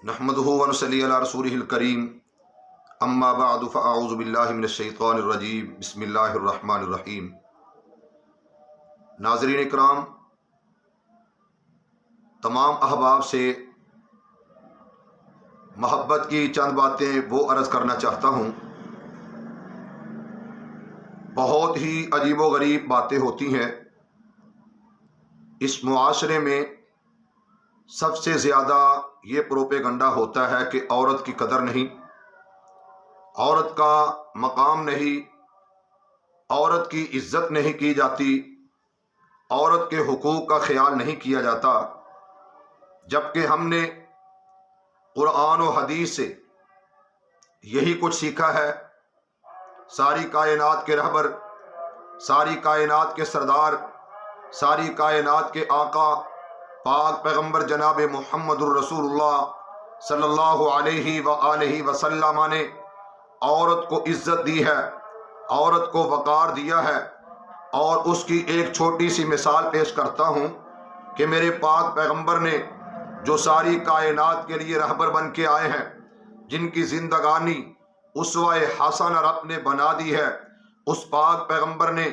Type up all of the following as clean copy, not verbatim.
نحمدہ ونصلی علی رسولہ الکریم اما بعد فاعوذ باللہ من الشیطان الرجیم بسم اللہ الرحمن الرحیم۔ ناظرین اکرام، تمام احباب سے محبت کی چند باتیں وہ عرض کرنا چاہتا ہوں۔ بہت ہی عجیب و غریب باتیں ہوتی ہیں اس معاشرے میں۔ سب سے زیادہ یہ پروپیگنڈا ہوتا ہے کہ عورت کی قدر نہیں، عورت کا مقام نہیں، عورت کی عزت نہیں کی جاتی، عورت کے حقوق کا خیال نہیں کیا جاتا، جبکہ ہم نے قرآن و حدیث سے یہی کچھ سیکھا ہے۔ ساری کائنات کے رہبر، ساری کائنات کے سردار، ساری کائنات کے آقا پاک پیغمبر جناب محمد الرسول اللہ صلی اللہ علیہ وآلہ وسلم نے عورت کو عزت دی ہے، عورت کو وقار دیا ہے۔ اور اس کی ایک چھوٹی سی مثال پیش کرتا ہوں کہ میرے پاک پیغمبر نے جو ساری کائنات کے لیے رہبر بن کے آئے ہیں، جن کی زندگانی اسوہ حسنہ رب نے بنا دی ہے، اس پاک پیغمبر نے،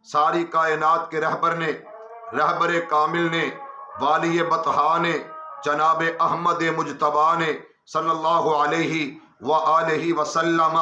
ساری کائنات کے رہبر نے، رہبر کامل نے، والی بطحا نے، جناب احمد مجتبیٰ نے صلی اللہ علیہ وآلہ وسلم،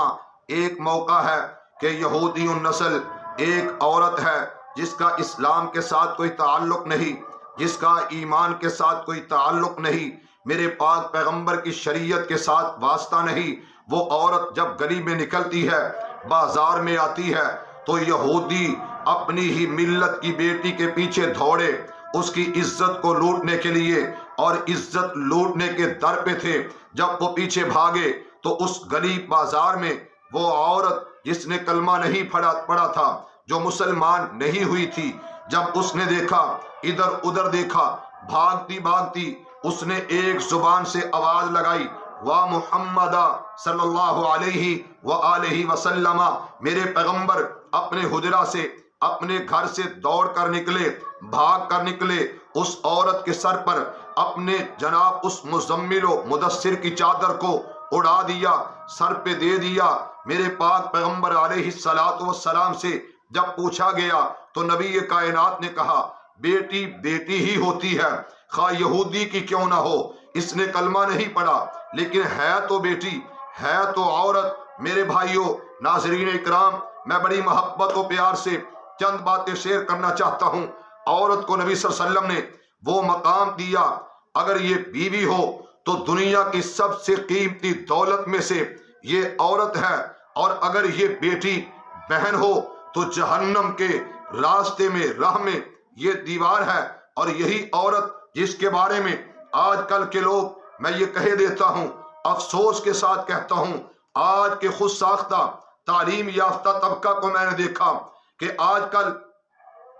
ایک موقع ہے کہ یہودی النسل ایک عورت ہے جس کا اسلام کے ساتھ کوئی تعلق نہیں، جس کا ایمان کے ساتھ کوئی تعلق نہیں، میرے پاک پیغمبر کی شریعت کے ساتھ واسطہ نہیں۔ وہ عورت جب گلی میں نکلتی ہے، بازار میں آتی ہے، تو یہودی اپنی ہی ملت کی بیٹی کے پیچھے دوڑے، اس کی عزت کو لوٹنے کے لیے، اور عزت لوٹنے کے در پہ تھے۔ جب وہ پیچھے بھاگے تو اس گلی بازار میں وہ عورت جس نے کلمہ نہیں پڑھا تھا، جو مسلمان نہیں ہوئی تھی، جب اس نے دیکھا، ادھر ادھر دیکھا، بھاگتی بھاگتی اس نے ایک زبان سے آواز لگائی، وا محمد صلی اللہ علیہ وآلہ وسلم۔ میرے پیغمبر اپنے حجرہ سے، اپنے گھر سے دوڑ کر نکلے، بھاگ کر نکلے، اس عورت کے سر پر اپنے جناب اس مزمل و مدثر کی چادر کو اڑا دیا، سر پہ دے دیا۔ میرے پاک پیغمبر علیہ الصلوۃ والسلام سے جب پوچھا گیا تو نبی کائنات نے کہا، بیٹی بیٹی ہی ہوتی ہے، خواہ یہودی کی کیوں نہ ہو، اس نے کلمہ نہیں پڑھا لیکن ہے تو بیٹی، ہے تو عورت۔ میرے بھائیوں، ناظرین اکرام، میں بڑی محبت و پیار سے چند باتیں شیئر کرنا چاہتا ہوں۔ عورت کو نبی صلی اللہ علیہ وسلم نے وہ مقام دیا، اگر یہ بیوی ہو تو دنیا کی سب سے قیمتی دولت میں سے یہ عورت ہے، اور اگر یہ بیٹی بہن ہو تو جہنم کے راستے میں، راہ میں یہ دیوار ہے۔ اور یہی عورت جس کے بارے میں آج کل کے لوگ، میں یہ کہہ دیتا ہوں، افسوس کے ساتھ کہتا ہوں، آج کے خود ساختہ تعلیم یافتہ طبقہ کو میں نے دیکھا کہ آج کل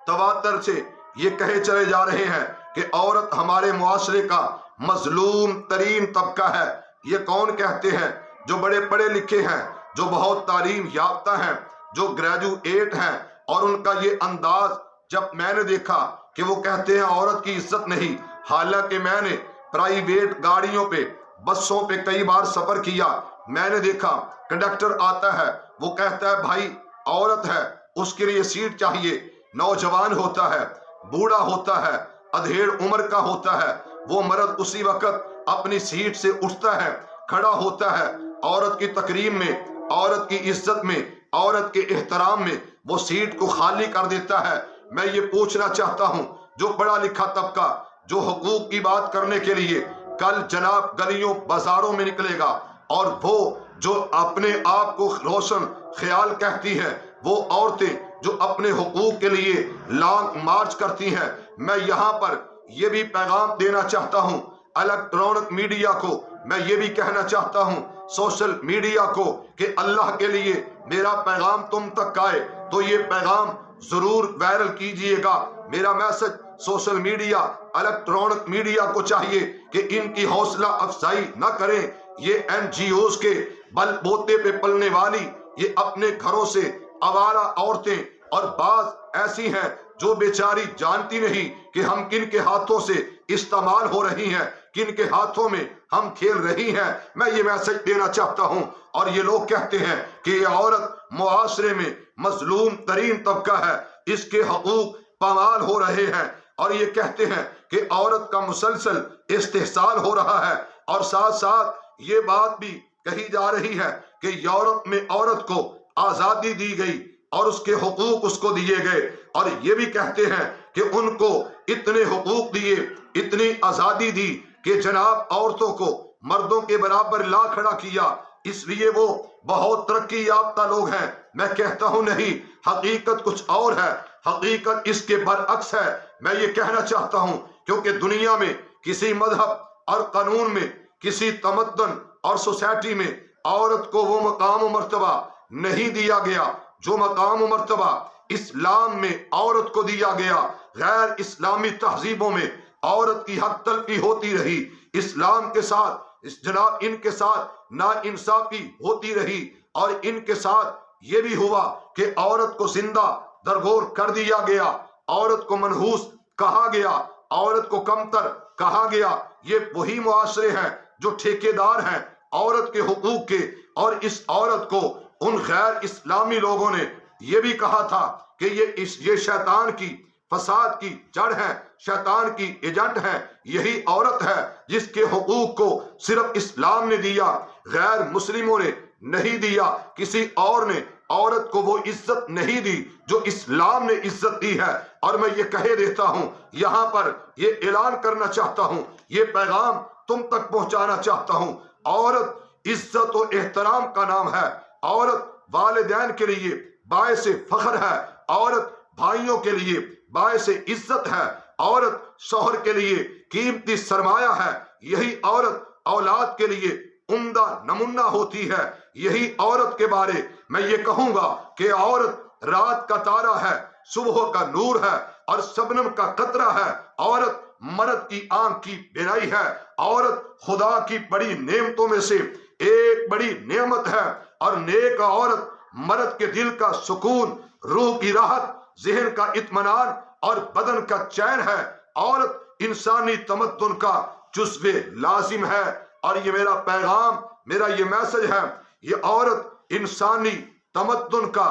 تواتر سے یہ کہے چلے جا رہے ہیں کہ عورت ہمارے معاشرے کا مظلوم ترین طبقہ ہے۔ یہ کون کہتے ہیں؟ جو بڑے پڑھے لکھے ہیں، جو بہت تعلیم یافتہ ہیں، جو گریجویٹ ہیں، اور ان کا یہ انداز جب میں نے دیکھا کہ وہ کہتے ہیں عورت کی عزت نہیں، حالانکہ میں نے پرائیویٹ گاڑیوں پہ، بسوں پہ کئی بار سفر کیا، میں نے دیکھا کنڈکٹر آتا ہے، وہ کہتا ہے بھائی عورت ہے، اس کے لیے سیٹ چاہیے، نوجوان ہوتا ہے، بوڑھا ہوتا ہے، ادھیڑ عمر کا ہوتا ہے، وہ مرد اسی وقت اپنی سیٹ سے اٹھتا ہے، کھڑا ہوتا ہے، عورت کی تکریم میں، عورت کی عزت میں، عورت کے احترام میں وہ سیٹ کو خالی کر دیتا ہے۔ میں یہ پوچھنا چاہتا ہوں، جو پڑھا لکھا طبقہ جو حقوق کی بات کرنے کے لیے کل جناب گلیوں بازاروں میں نکلے گا، اور وہ جو اپنے آپ کو روشن خیال کہتی ہے، وہ عورتیں جو اپنے حقوق کے لیے لانگ مارچ کرتی ہیں، میں یہاں پر یہ بھی پیغام دینا چاہتا ہوں الیکٹرانک میڈیا کو، میں یہ بھی کہنا چاہتا ہوں سوشل میڈیا کو کہ اللہ کے لیے میرا پیغام تم تک آئے تو یہ پیغام ضرور وائرل کیجئے گا۔ میرا message social media, electronic media کو چاہیے کہ ان کی حوصلہ افزائی نہ کریں۔ یہ NGOs کے بل بوتے پہ پلنے والی، یہ اپنے گھروں سے آوارہ عورتیں، اور بعض ایسی ہیں جو بیچاری جانتی نہیں کہ ہم کن کے ہاتھوں سے استعمال ہو رہی ہیں، کن کے ہاتھوں میں ہم کھیل رہی ہیں۔ میں یہ میسج دینا چاہتا ہوں، اور یہ لوگ کہتے ہیں کہ یہ عورت معاشرے میں مظلوم ترین طبقہ ہے، اس کے حقوق پامال ہو رہے ہیں، اور یہ کہتے ہیں کہ عورت کا مسلسل استحصال ہو رہا ہے، اور ساتھ ساتھ یہ بات بھی کہی جا رہی ہے کہ یورپ میں عورت کو آزادی دی گئی اور اس کے حقوق اس کو دیے گئے، اور یہ بھی کہتے ہیں کہ ان کو اتنے حقوق دیے، اتنی آزادی دی کہ جناب عورتوں کو مردوں کے برابر لا کھڑا کیا، اس لیے وہ بہت ترقی یافتہ لوگ ہیں۔ میں کہتا ہوں نہیں، حقیقت کچھ اور ہے، حقیقت اس کے برعکس ہے۔ میں یہ کہنا چاہتا ہوں کیونکہ دنیا میں کسی مذہب اور قانون میں، کسی تمدن اور سوسائٹی میں عورت کو وہ مقام و مرتبہ نہیں دیا گیا جو مقام و مرتبہ اسلام میں عورت کو دیا گیا۔ غیر اسلامی تہذیبوں میں عورت کی حق تلفی ہوتی رہی، اسلام کے ساتھ جناب ان کے ساتھ نا انصافی ہوتی رہی، اور ان کے ساتھ یہ بھی ہوا کہ عورت کو زندہ درگور کر دیا گیا، عورت کو منحوس کہا گیا، عورت کو کمتر کہا گیا۔ یہ وہی معاشرے ہیں جو ٹھیکیدار ہیں عورت کے حقوق کے، اور اس عورت کو ان غیر اسلامی لوگوں نے یہ بھی کہا تھا کہ یہ شیطان کی فساد کی جڑ ہے، شیطان کی ایجنٹ ہے۔ یہی عورت ہے جس کے حقوق کو صرف اسلام نے دیا، غیر مسلموں نے نہیں دیا، کسی اور نے عورت کو وہ عزت نہیں دی جو اسلام نے عزت دی ہے۔ اور میں یہ کہہ دیتا ہوں، یہاں پر یہ اعلان کرنا چاہتا ہوں، یہ پیغام تم تک پہنچانا چاہتا ہوں، عورت عزت و احترام کا نام ہے، عورت والدین کے لیے باعث فخر ہے، عورت بھائیوں کے لیے باعث عزت ہے، عورت شوہر کے لیے قیمتی سرمایہ ہے، یہی عورت اولاد کے لیے عمدہ نمونہ ہوتی ہے۔ یہی عورت کے بارے میں یہ کہوں گا کہ عورت رات کا تارا ہے، صبح کا نور ہے، اور شبنم کا قطرہ ہے۔ عورت مرد کی آنکھ کی بینائی ہے، عورت خدا کی بڑی نعمتوں میں سے ایک بڑی نعمت ہے، اور نیک عورت مرد کے دل کا سکون، روح کی راحت، ذہن کا اطمینان اور بدن کا چین ہے۔ عورت انسانی تمدن کا جزو لازم ہے، اور یہ میرا پیغام، میرا یہ میسج ہے، یہ عورت انسانی تمدن کا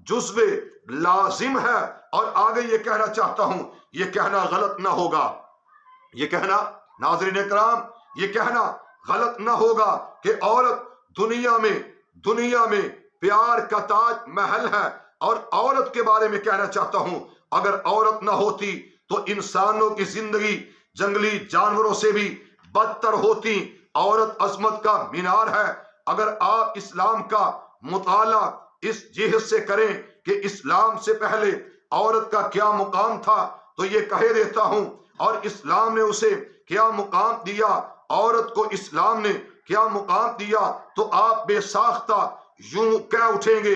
جزو لازم ہے۔ اور آگے یہ کہنا چاہتا ہوں، یہ کہنا غلط نہ ہوگا، یہ کہنا ناظرین اکرام، یہ کہنا غلط نہ ہوگا کہ عورت دنیا میں پیار کا تاج محل ہے۔ اور عورت کے بارے میں کہنا چاہتا ہوں، اگر عورت نہ ہوتی تو انسانوں کی زندگی جنگلی جانوروں سے بھی بدتر ہوتی۔ عورت عظمت کا مینار ہے۔ اگر آپ اسلام کا مطالعہ اس جہت سے کریں کہ اسلام سے پہلے عورت کا کیا مقام تھا، تو یہ کہہ دیتا ہوں، اور اسلام نے اسے کیا مقام دیا، عورت کو اسلام نے کیا مقام دیا، تو آپ بے ساختہ یوں کہہ اٹھیں گے،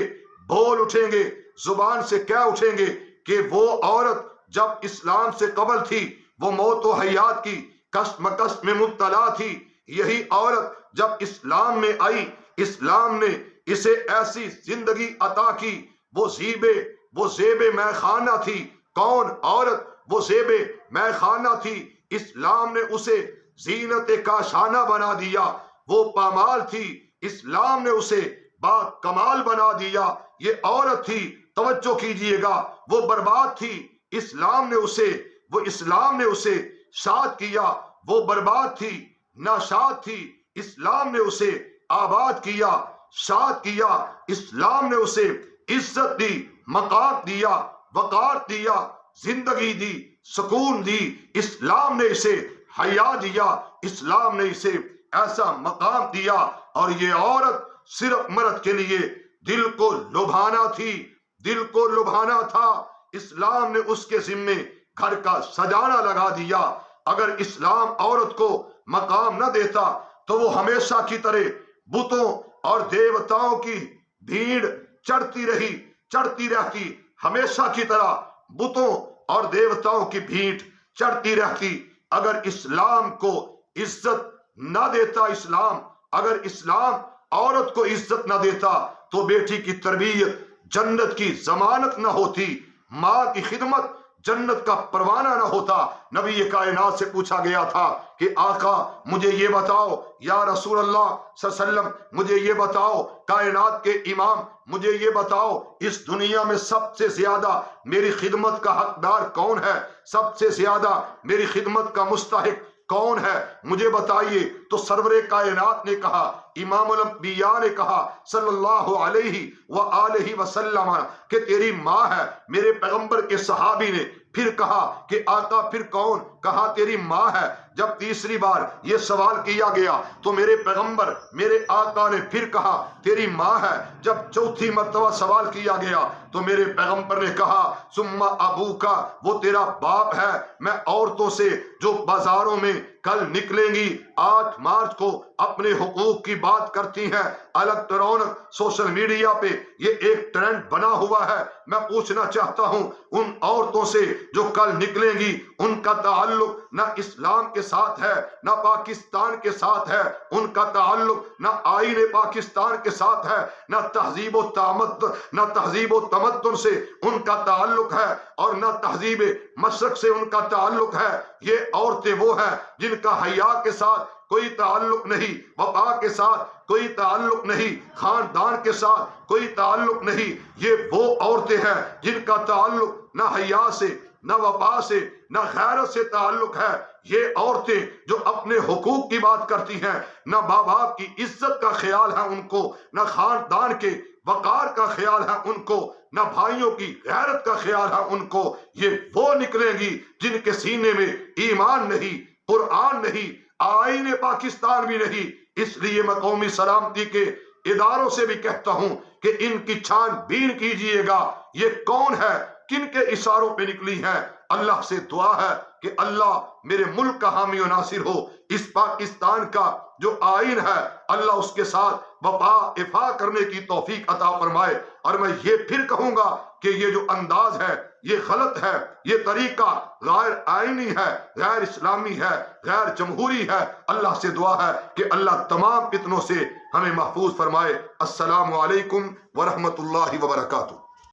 بول اٹھیں گے، زبان سے کہہ اٹھیں گے کہ وہ عورت جب اسلام سے قبل تھی وہ موت و حیات کی کشمکش میں مبتلا تھی، یہی عورت جب اسلام میں آئی، اسلام نے اسے ایسی زندگی عطا کی، وہ زیب میخانہ تھی۔ کون عورت وہ زیب میخانہ تھی؟ اسلام نے اسے زینت کاشانہ بنا دیا۔ وہ پامال تھی، اسلام نے اسے با کمال بنا دیا۔ یہ عورت تھی، توجہ کیجئے گا، وہ برباد تھی، اسلام نے اسے شاد کیا۔ وہ برباد تھی، ناشاد تھی، اسلام نے اسے آباد کیا، شاد کیا۔ اسلام نے اسے عزت دی، مقام دیا، وقار دیا، زندگی دی، سکون دی۔ اسلام نے اسے حیا دیا، اسلام نے اسے ایسا مقام دیا۔ اور یہ عورت صرف مرد کے لیے دل کو لبھانا تھی، دل کو لبھانا تھا۔ اسلام نے اس کے ذمے گھر کا سجانا لگا دیا۔ اگر اسلام عورت کو مقام نہ دیتا تو وہ ہمیشہ کی طرح بتوں اور دیوتاؤں کی بھیڑ چڑھتی رہتی، ہمیشہ کی طرح بتوں اور دیوتاؤں کی بھیڑ چڑھتی رہتی۔ اگر اسلام کو عزت نہ دیتا، اگر اسلام عورت کو عزت نہ دیتا تو بیٹی کی تربیت جنت کی ضمانت نہ ہوتی، ماں کی خدمت جنت کا پروانہ نہ ہوتا، نبی کائنات سے پوچھا گیا تھا کہ آقا مجھے یہ بتاؤ، یا رسول اللہ صلی اللہ علیہ وسلم مجھے یہ بتاؤ، کائنات کے امام مجھے یہ بتاؤ، اس دنیا میں سب سے زیادہ میری خدمت کا حقدار کون ہے، سب سے زیادہ میری خدمت کا مستحق کون ہے، مجھے بتائیے۔ تو سرور کائنات نے کہا، امام الانبیاء نے کہا صلی اللہ علیہ وآلہ وسلم کہ تیری ماں ہے۔ میرے پیغمبر کے صحابی نے پھر کہا کہ آقا پھر کون؟ کہا تیری ماں ہے۔ جب تیسری بار یہ سوال کیا گیا تو میرے پیغمبر میرے آقا نے پھر کہا تیری ماں ہے۔ جب چوتھی مرتبہ سوال کیا گیا تو میرے پیغمبر نے کہا ثم ابوکا، وہ تیرا باپ ہے۔ میں عورتوں سے جو بازاروں میں کل نکلیں گی 8 مارچ کو اپنے حقوق کی بات کرتی ہیں، الیکٹرانک سوشل میڈیا پہ یہ ایک ٹرینڈ بنا ہوا ہے، میں پوچھنا چاہتا ہوں ان عورتوں سے جو کل نکلیں گی ان کا تعلق نہ اسلام کے ساتھ ہے نہ پاکستان کے ساتھ ہے، ان کا تعلق نہ آئین پاکستان کے ساتھ ہے، نہ تہذیب و تمدن سے ان کا تعلق ہے، اور نہ تہذیب مشرق سے ان کا تعلق ہے۔ یہ عورتیں وہ ہیں جن کا حیا کے ساتھ کوئی تعلق نہیں، وفا کے ساتھ کوئی تعلق نہیں، خاندان کے ساتھ کوئی تعلق نہیں۔ یہ وہ عورتیں ہیں جن کا تعلق نہ حیا سے نہ وفا سے نہ غیرت سے تعلق ہے۔ یہ عورتیں جو اپنے حقوق کی بات کرتی ہیں، نہ ماں باپ کی عزت کا خیال ہے ان کو، نہ خاندان کے وقار کا خیال ہے ان کو، نہ بھائیوں کی غیرت کا خیال ہے ان کو۔ یہ وہ نکلیں گی جن کے سینے میں ایمان نہیں، قرآن نہیں، آئین پاکستان بھی نہیں۔ اس لیے میں قومی سلامتی کے اداروں سے بھی کہتا ہوں کہ ان کی چھان بین کیجئے گا، یہ کون ہے، کن کے اشاروں پہ نکلی ہیں۔ اللہ سے دعا ہے کہ اللہ میرے ملک کا حامی و ناصر ہو، اس پاکستان کا جو آئین ہے اللہ اس کے ساتھ وفا افا کرنے کی توفیق عطا فرمائے۔ اور میں یہ پھر کہوں گا کہ یہ جو انداز ہے یہ غلط ہے، یہ طریقہ غیر آئینی ہے، غیر اسلامی ہے، غیر جمہوری ہے۔ اللہ سے دعا ہے کہ اللہ تمام فتنوں سے ہمیں محفوظ فرمائے۔ السلام علیکم ورحمۃ اللہ وبرکاتہ۔